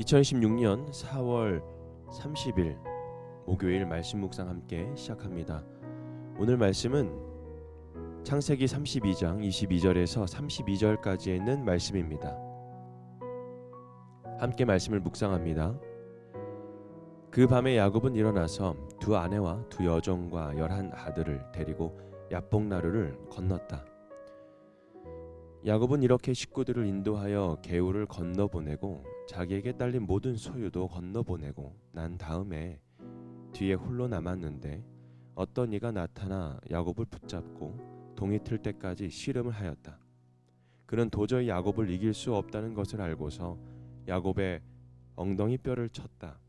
2016년 4월 30일 목요일 말씀 묵상 함께 시작합니다. 오늘 말씀은 창세기 32장 22절에서 32절까지에 있는 말씀입니다. 함께 말씀을 묵상합니다. 그 밤에 야곱은 일어나서 두 아내와 두 여종과 11 아들을 데리고 야복나루를 건넜다. 야곱은 이렇게 식구들을 인도하여 개울을 건너보내고 자기에게 딸린 모든 소유도 건너보내고 난 다음에 뒤에 홀로 남았는데 어떤 이가 나타나 야곱을 붙잡고 동이 틀 때까지 씨름을 하였다. 그는 도저히 야곱을 이길 수 없다는 것을 알고서 야곱의 엉덩이 뼈를 쳤다.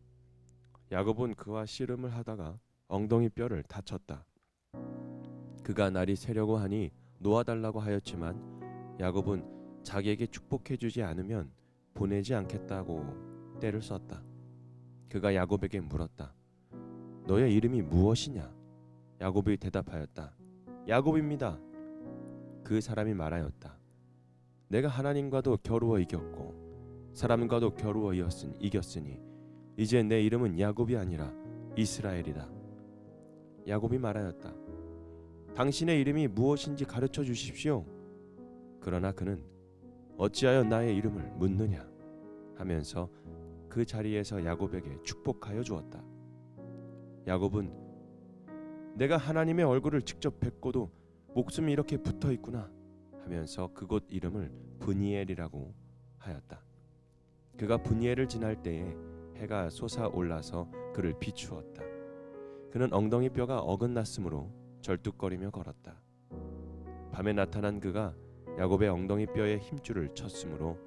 야곱은 그와 씨름을 하다가 엉덩이 뼈를 다쳤다. 그가 날이 새려고 하니 놓아달라고 하였지만 야곱은 자기에게 축복해주지 않으면 보내지 않겠다고 떼를 썼다. 그가 야곱에게 물었다. 너의 이름이 무엇이냐? 야곱이 대답하였다. 야곱입니다. 그 사람이 말하였다. 내가 하나님과도 겨루어 이겼고 사람과도 겨루어 이겼으니 이제 내 이름은 야곱이 아니라 이스라엘이다. 야곱이 말하였다. 당신의 이름이 무엇인지 가르쳐 주십시오. 그러나 그는 어찌하여 나의 이름을 묻느냐 하면서 그 자리에서 야곱에게 축복하여 주었다. 야곱은 내가 하나님의 얼굴을 직접 뵙고도 목숨이 이렇게 붙어 있구나 하면서 그곳 이름을 브니엘이라고 하였다. 그가 브니엘을 지날 때에 해가 솟아올라서 그를 비추었다. 그는 엉덩이 뼈가 어긋났으므로 절뚝거리며 걸었다. 밤에 나타난 그가 야곱의 엉덩이 뼈에 힘줄을 쳤으므로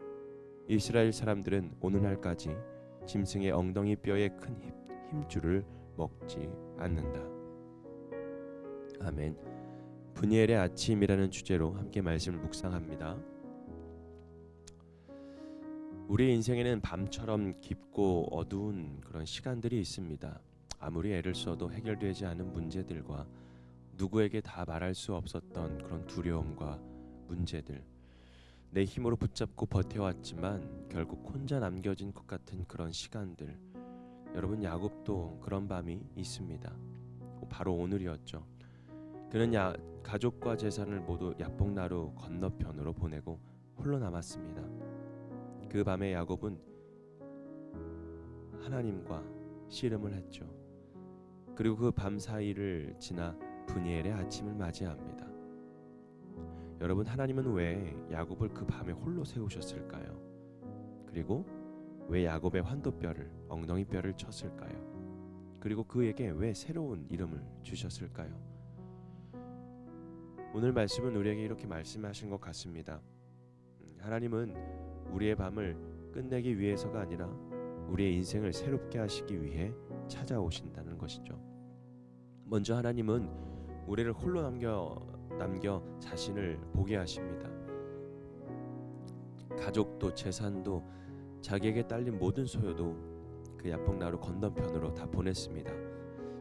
이스라엘 사람들은 오늘날까지 짐승의 엉덩이 뼈에 큰 힘줄을 먹지 않는다. 아멘. 브니엘의 아침이라는 주제로 함께 말씀을 묵상합니다. 우리 인생에는 밤처럼 깊고 어두운 그런 시간들이 있습니다. 아무리 애를 써도 해결되지 않은 문제들과 누구에게 다 말할 수 없었던 그런 두려움과 문제들, 내 힘으로 붙잡고 버텨왔지만 결국 혼자 남겨진 것 같은 그런 시간들. 여러분, 야곱도 그런 밤이 있습니다. 바로 오늘이었죠. 그는 가족과 재산을 모두 야복나루 건너편으로 보내고 홀로 남았습니다. 그 밤에 야곱은 하나님과 씨름을 했죠. 그리고 그 밤 사이를 지나 브니엘의 아침을 맞이합니다. 여러분, 하나님은 왜 야곱을 그 밤에 홀로 세우셨을까요? 그리고 왜 야곱의 환도뼈를, 엉덩이 뼈를 쳤을까요? 그리고 그에게 왜 새로운 이름을 주셨을까요? 오늘 말씀은 우리에게 이렇게 말씀하신 것 같습니다. 하나님은 우리의 밤을 끝내기 위해서가 아니라 우리의 인생을 새롭게 하시기 위해 찾아오신다는 것이죠. 먼저 하나님은 우리를 홀로 남겨 자신을 보게 하십니다. 가족도 재산도 자기에게 딸린 모든 소유도 그 야복나루 건너편으로 다 보냈습니다.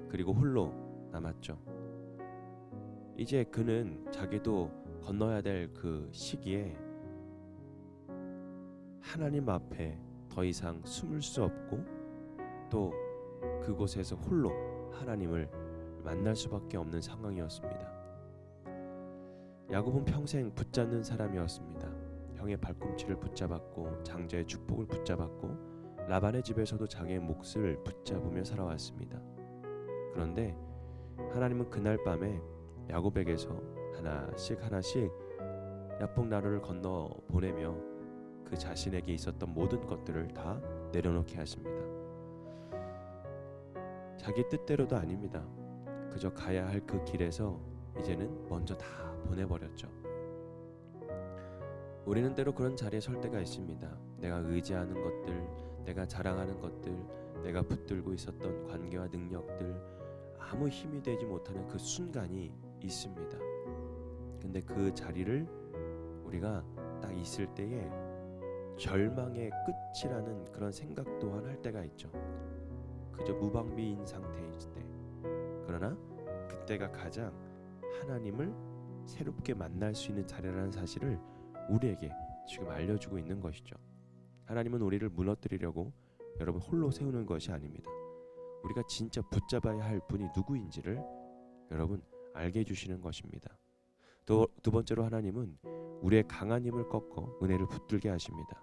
그리고 홀로 남았죠. 이제 그는 자기도 건너야 될 그 시기에 하나님 앞에 더 이상 숨을 수 없고 또 그곳에서 홀로 하나님을 만날 수밖에 없는 상황이었습니다. 야곱은 평생 붙잡는 사람이었습니다. 형의 발꿈치를 붙잡았고 장자의 축복을 붙잡았고 라반의 집에서도 자기의 몫을 붙잡으며 살아왔습니다. 그런데 하나님은 그날 밤에 야곱에게서 하나씩 야복나루를 건너 보내며 그 자신에게 있었던 모든 것들을 다 내려놓게 하십니다. 자기 뜻대로도 아닙니다. 그저 가야 할 그 길에서 이제는 먼저 다 보내버렸죠. 우리는 때로 그런 자리에 설 때가 있습니다. 내가 의지하는 것들, 내가 자랑하는 것들, 내가 붙들고 있었던 관계와 능력들, 아무 힘이 되지 못하는 그 순간이 있습니다. 근데 그 자리를 우리가 딱 있을 때에 절망의 끝이라는 그런 생각 또한 할 때가 있죠. 그저 무방비인 상태일 때. 그러나 그때가 가장 하나님을 새롭게 만날 수 있는 자리라는 사실을 우리에게 지금 알려주고 있는 것이죠. 하나님은 우리를 무너뜨리려고 여러분 홀로 세우는 것이 아닙니다. 우리가 진짜 붙잡아야 할 분이 누구인지를 여러분 알게 해주시는 것입니다. 두 번째로 하나님은 우리의 강한 힘을 꺾어 은혜를 붙들게 하십니다.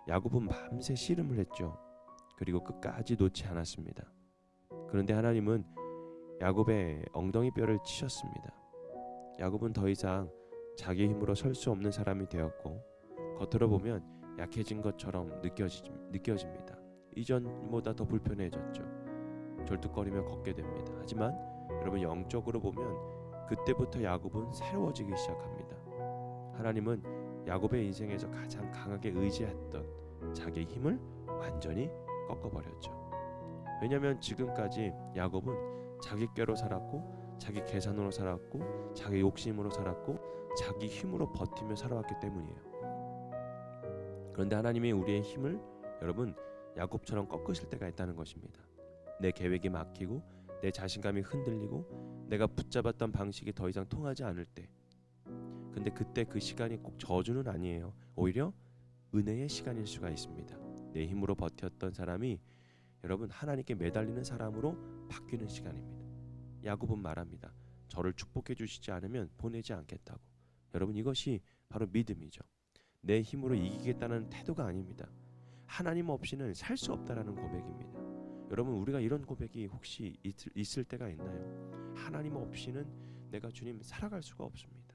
야곱은 밤새 씨름을 했죠. 그리고 끝까지 놓지 않았습니다. 그런데 하나님은 야곱의 엉덩이 뼈를 치셨습니다. 야곱은 더 이상 자기 힘으로 설 수 없는 사람이 되었고 겉으로 보면 약해진 것처럼 느껴집니다. 이전보다 더 불편해졌죠. 절뚝거리며 걷게 됩니다. 하지만 여러분 영적으로 보면 그때부터 야곱은 새로워지기 시작합니다. 하나님은 야곱의 인생에서 가장 강하게 의지했던 자기의 힘을 완전히 꺾어버렸죠. 왜냐하면 지금까지 야곱은 자기 꾀로 살았고 자기 계산으로 살았고 자기 욕심으로 살았고 자기 힘으로 버티며 살아왔기 때문이에요. 그런데 하나님이 우리의 힘을 여러분 야곱처럼 꺾으실 때가 있다는 것입니다. 내 계획이 막히고 내 자신감이 흔들리고 내가 붙잡았던 방식이 더 이상 통하지 않을 때, 근데 그때 그 시간이 꼭 저주는 아니에요. 오히려 은혜의 시간일 수가 있습니다. 내 힘으로 버텼던 사람이 여러분 하나님께 매달리는 사람으로 바뀌는 시간입니다. 야곱은 말합니다. 저를 축복해 주시지 않으면 보내지 않겠다고. 여러분 이것이 바로 믿음이죠. 내 힘으로 이기겠다는 태도가 아닙니다. 하나님 없이는 살 수 없다라는 고백입니다. 여러분 우리가 이런 고백이 혹시 있을 때가 있나요? 하나님 없이는 내가 주님 살아갈 수가 없습니다.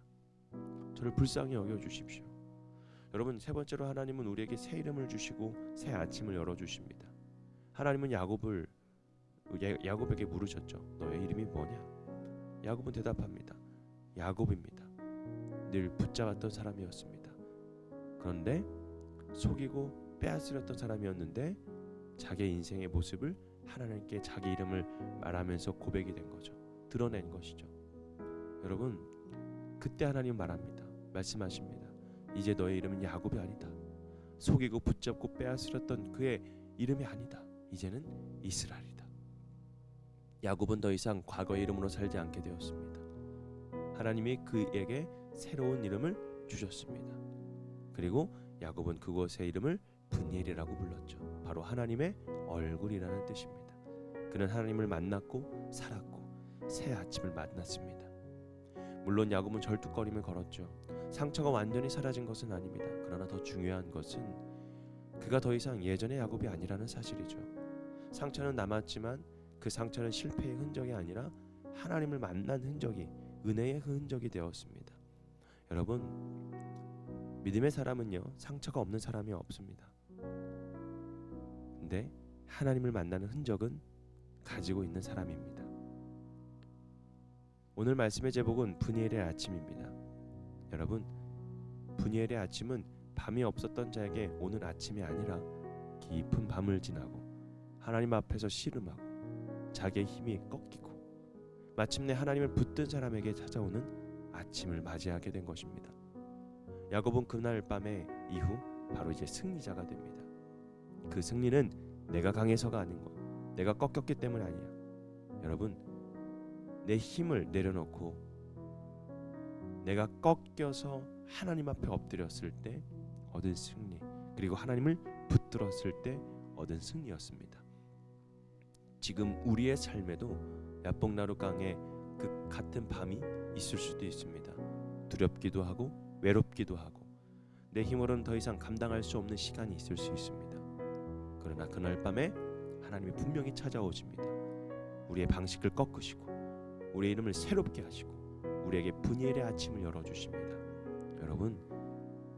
저를 불쌍히 여겨주십시오. 여러분 세 번째로 하나님은 우리에게 새 이름을 주시고 새 아침을 열어주십니다. 하나님은 야곱에게 물으셨죠. 너의 이름이 뭐냐? 야곱은 대답합니다. 야곱입니다. 늘 붙잡았던 사람이었습니다. 그런데 속이고 빼앗으렸던 사람이었는데 자기의 인생의 모습을 하나님께 자기 이름을 말하면서 고백이 된 거죠. 드러낸 것이죠. 여러분 그때 하나님 말씀하십니다. 이제 너의 이름은 야곱이 아니다. 속이고 붙잡고 빼앗으렸던 그의 이름이 아니다. 이제는 이스라엘이다. 야곱은 더 이상 과거의 이름으로 살지 않게 되었습니다. 하나님이 그에게 새로운 이름을 주셨습니다. 그리고 야곱은 그곳의 이름을 분이엘이라고 불렀죠. 바로 하나님의 얼굴이라는 뜻입니다. 그는 하나님을 만났고 살았고 새 아침을 만났습니다. 물론 야곱은 절뚝거리며 걸었죠. 상처가 완전히 사라진 것은 아닙니다. 그러나 더 중요한 것은 그가 더 이상 예전의 야곱이 아니라는 사실이죠. 상처는 남았지만 그 상처는 실패의 흔적이 아니라 하나님을 만난 흔적이, 은혜의 흔적이 되었습니다. 여러분 믿음의 사람은요 상처가 없는 사람이 없습니다. 근데 하나님을 만나는 흔적은 가지고 있는 사람입니다. 오늘 말씀의 제목은 분이엘의 아침입니다. 여러분 분이엘의 아침은 밤이 없었던 자에게 오는 아침이 아니라 깊은 밤을 지나고 하나님 앞에서 씨름하고 자기의 힘이 꺾이고 마침내 하나님을 붙든 사람에게 찾아오는 아침을 맞이하게 된 것입니다. 야곱은 그날 밤의 이후 바로 이제 승리자가 됩니다. 그 승리는 내가 강해서가 아니고 내가 꺾였기 때문 아니야. 여러분 내 힘을 내려놓고 내가 꺾여서 하나님 앞에 엎드렸을 때 얻은 승리, 그리고 하나님을 붙들었을 때 얻은 승리였습니다. 지금 우리의 삶에도 야복나루강에 그 같은 밤이 있을 수도 있습니다. 두렵기도 하고 외롭기도 하고 내 힘으로는 더 이상 감당할 수 없는 시간이 있을 수 있습니다. 그러나 그날 밤에 하나님이 분명히 찾아오십니다. 우리의 방식을 꺾으시고 우리의 이름을 새롭게 하시고 우리에게 분이엘의 아침을 열어주십니다. 여러분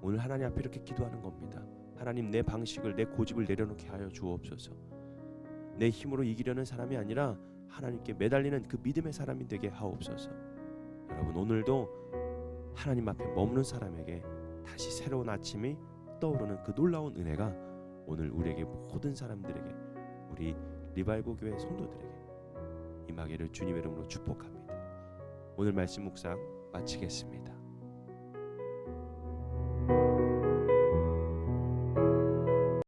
오늘 하나님 앞에 이렇게 기도하는 겁니다. 하나님 내 방식을, 내 고집을 내려놓게 하여 주옵소서. 내 힘으로 이기려는 사람이 아니라 하나님께 매달리는 그 믿음의 사람이 되게 하옵소서. 여러분 오늘도 하나님 앞에 머무는 사람에게 다시 새로운 아침이 떠오르는 그 놀라운 은혜가 오늘 우리에게, 모든 사람들에게, 우리 리바이브 교회 성도들에게 임하기를 주님의 이름으로 축복합니다. 오늘 말씀 묵상 마치겠습니다.